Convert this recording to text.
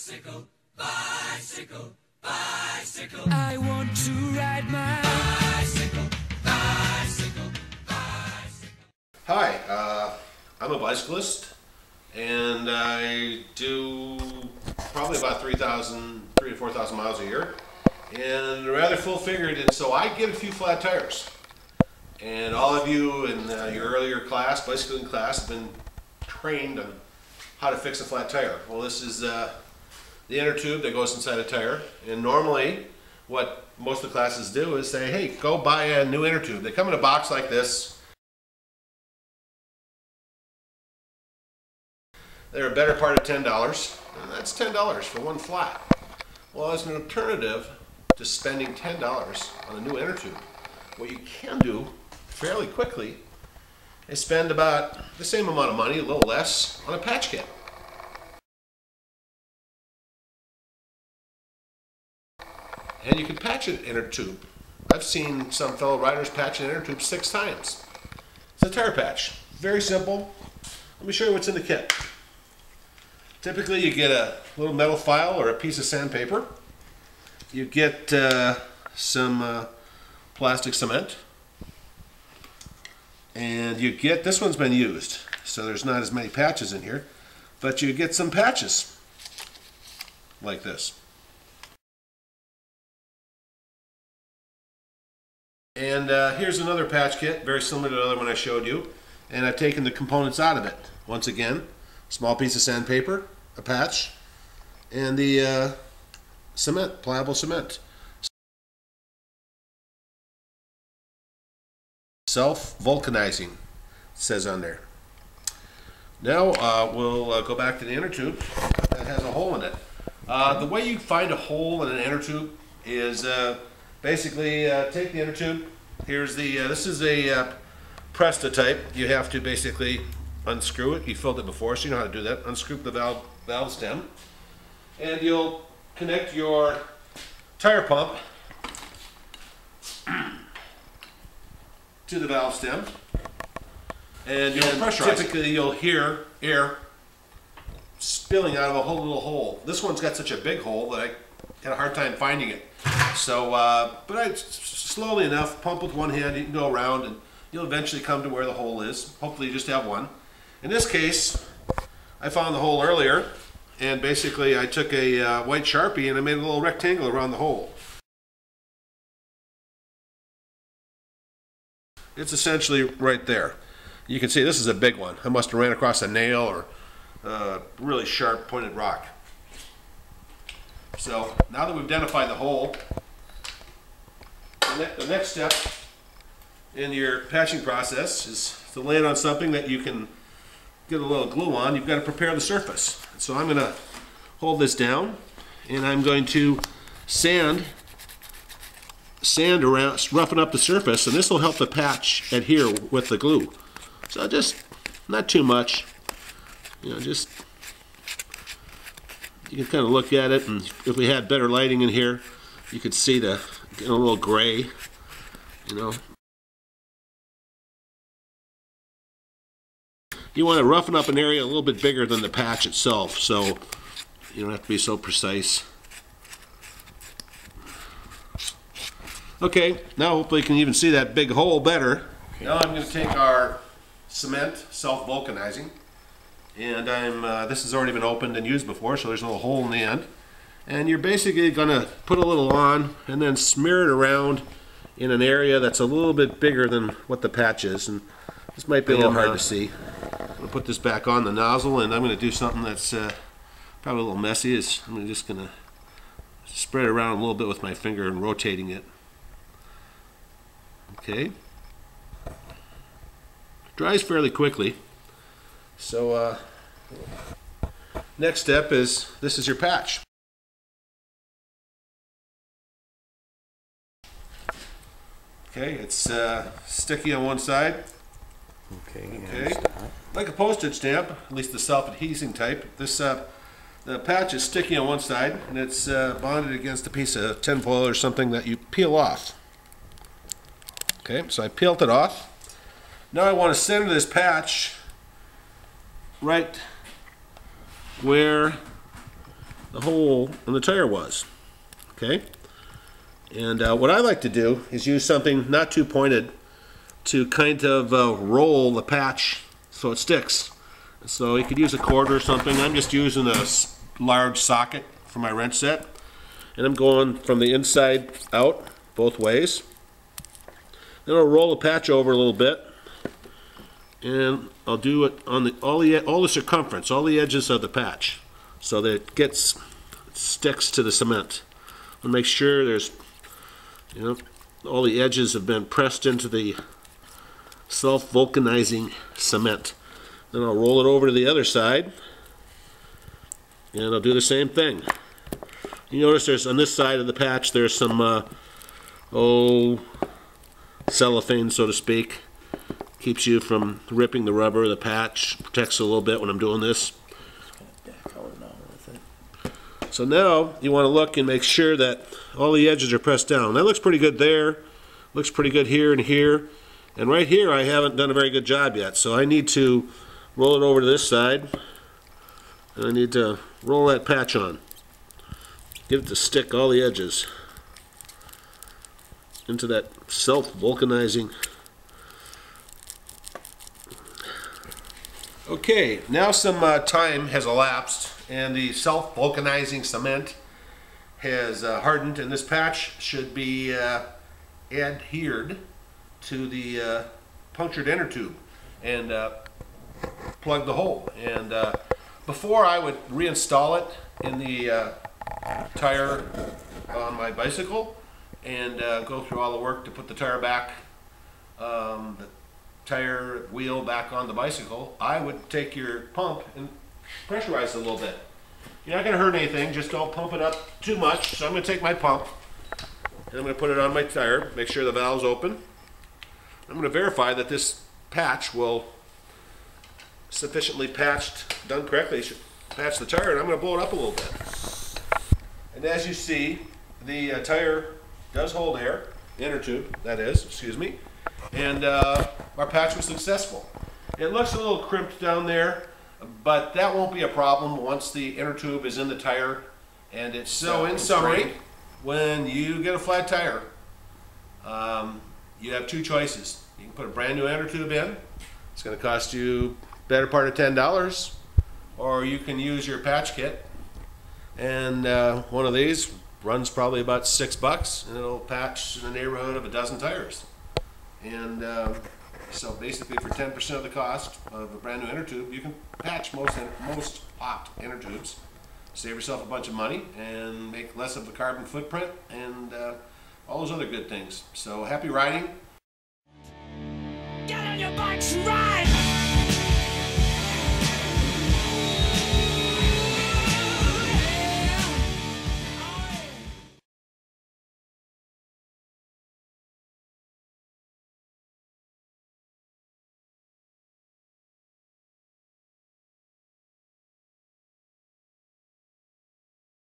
Bicycle, bicycle, bicycle. I want to ride my bicycle, bicycle, bicycle. Hi, I'm a bicyclist, and I do probably about 3,000 to 4,000 miles a year, and rather full-figured, and so I get a few flat tires. And all of you in your earlier class, bicycling class, have been trained on how to fix a flat tire. Well, this is the inner tube that goes inside a tire, and normally what most of the classes do is say, hey, go buy a new inner tube. They come in a box like this. They're a better part of $10, and that's $10 for one flat. Well, as an alternative to spending $10 on a new inner tube, what you can do fairly quickly is spend about the same amount of money, a little less, on a patch kit. And you can patch an inner tube. I've seen some fellow riders patch an inner tube 6 times. It's a tire patch. Very simple. Let me show you what's in the kit. Typically you get a little metal file or a piece of sandpaper. You get some plastic cement. And you get, this one's been used, so there's not as many patches in here, but you get some patches like this. And here's another patch kit, very similar to the other one I showed you, and I've taken the components out of it. Once again, small piece of sandpaper, a patch, and the cement, pliable cement. Self-vulcanizing, it says on there. Now we'll go back to the inner tube that has a hole in it. The way you find a hole in an inner tube is basically take the inner tube. Here's the, this is a Presta type. You have to basically unscrew it. You filled it before, so you know how to do that. Unscrew the valve stem, and you'll connect your tire pump to the valve stem, and typically you'll hear air spilling out of a whole little hole. This one's got such a big hole that I had a hard time finding it. So, but I slowly enough pump with one hand. You can go around, and you'll eventually come to where the hole is. Hopefully, you just have one. In this case, I found the hole earlier, and basically I took a white Sharpie and I made a little rectangle around the hole. It's essentially right there. You can see this is a big one. I must have ran across a nail or a really sharp pointed rock. So now that we've identified the hole, the next step in your patching process is to lay it on something that you can get a little glue on. You've got to prepare the surface. So I'm going to hold this down, and I'm going to sand around, roughen up the surface, and this will help the patch adhere with the glue. So just not too much, you know, just you can kind of look at it, and if we had better lighting in here, you could see the getting a little gray, you know. You want to roughen up an area a little bit bigger than the patch itself, so you don't have to be so precise. Okay, now hopefully you can even see that big hole better. Okay. Now I'm going to take our cement, self-vulcanizing, and this has already been opened and used before, so there's a little hole in the end. And you're basically going to put a little on and then smear it around in an area that's a little bit bigger than what the patch is. And this might be a little hard to see. I'm going to put this back on the nozzle, and I'm going to do something that's probably a little messy. I'm just going to spread it around a little bit with my finger and rotating it. Okay. Dries fairly quickly. So next step is, this is your patch. Okay, it's sticky on one side. Okay. Like a postage stamp, at least the self-adhesing type. This the patch is sticky on one side, and it's bonded against a piece of tinfoil or something that you peel off. Okay, so I peeled it off. Now I want to center this patch right where the hole in the tire was. Okay? And what I like to do is use something not too pointed to kind of roll the patch so it sticks. So you could use a cord or something. I'm just using a large socket for my wrench set. And I'm going from the inside out both ways. Then I'll roll the patch over a little bit. And I'll do it on all the circumference, all the edges of the patch, so that it sticks to the cement. And make sure there's, all the edges have been pressed into the self-vulcanizing cement. Then I'll roll it over to the other side, and I'll do the same thing. You notice there's on this side of the patch there's some cellophane, so to speak. Keeps you from ripping the rubber of the patch, protects it a little bit when I'm doing this. So now you want to look and make sure that all the edges are pressed down. That looks pretty good there, looks pretty good here and here, and right here I haven't done a very good job yet, so I need to roll it over to this side, and I need to roll that patch on. Get it to stick all the edges into that self-vulcanizing. Okay, now some time has elapsed and the self-vulcanizing cement has hardened, and this patch should be adhered to the punctured inner tube and plug the hole. And before I would reinstall it in the tire on my bicycle and go through all the work to put the tire back, the tire wheel back on the bicycle, I would take your pump and pressurize it a little bit. You're not going to hurt anything, just don't pump it up too much. So I'm going to take my pump and I'm going to put it on my tire, make sure the valve's open. I'm going to verify that this patch will sufficiently patched, done correctly, should patch the tire, and I'm going to blow it up a little bit. And as you see, the tire does hold air, the inner tube, that is, excuse me, and our patch was successful. It looks a little crimped down there, but that won't be a problem once the inner tube is in the tire and it's so in summary, when you get a flat tire, you have two choices. You can put a brand new inner tube in, it's going to cost you better part of $10, or you can use your patch kit, and one of these runs probably about $6 and it'll patch in the neighborhood of a dozen tires. And so basically for 10% of the cost of a brand new inner tube, you can patch most popped inner tubes, save yourself a bunch of money and make less of a carbon footprint and all those other good things. So happy riding. Get on your bikes, ride!